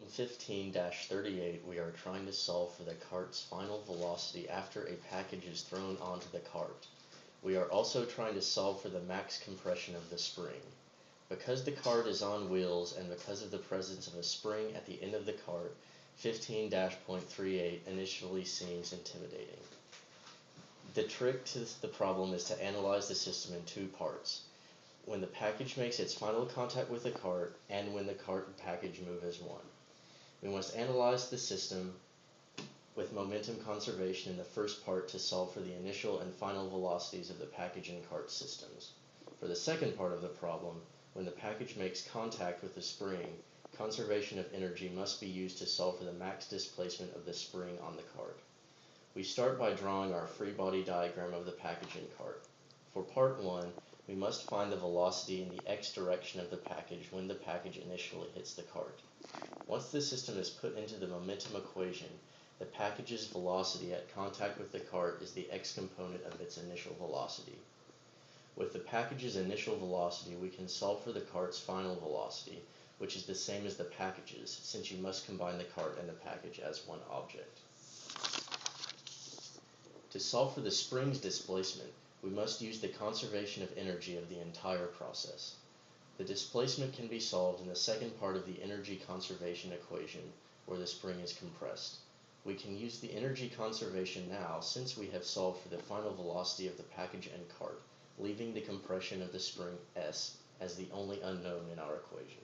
In 15-38, we are trying to solve for the cart's final velocity after a package is thrown onto the cart. We are also trying to solve for the max compression of the spring. Because the cart is on wheels and because of the presence of a spring at the end of the cart, 15-.38 initially seems intimidating. The trick to the problem is to analyze the system in two parts: when the package makes its final contact with the cart and when the cart and package move as one. We must analyze the system with momentum conservation in the first part to solve for the initial and final velocities of the package and cart systems. For the second part of the problem, when the package makes contact with the spring, conservation of energy must be used to solve for the max displacement of the spring on the cart. We start by drawing our free body diagram of the package and cart. For part 1, we must find the velocity in the x direction of the package when the package initially hits the cart. Once the system is put into the momentum equation, the package's velocity at contact with the cart is the x component of its initial velocity. With the package's initial velocity, we can solve for the cart's final velocity, which is the same as the package's, since you must combine the cart and the package as one object. To solve for the spring's displacement, we must use the conservation of energy of the entire process. The displacement can be solved in the second part of the energy conservation equation, where the spring is compressed. We can use the energy conservation now since we have solved for the final velocity of the package and cart, leaving the compression of the spring S as the only unknown in our equation.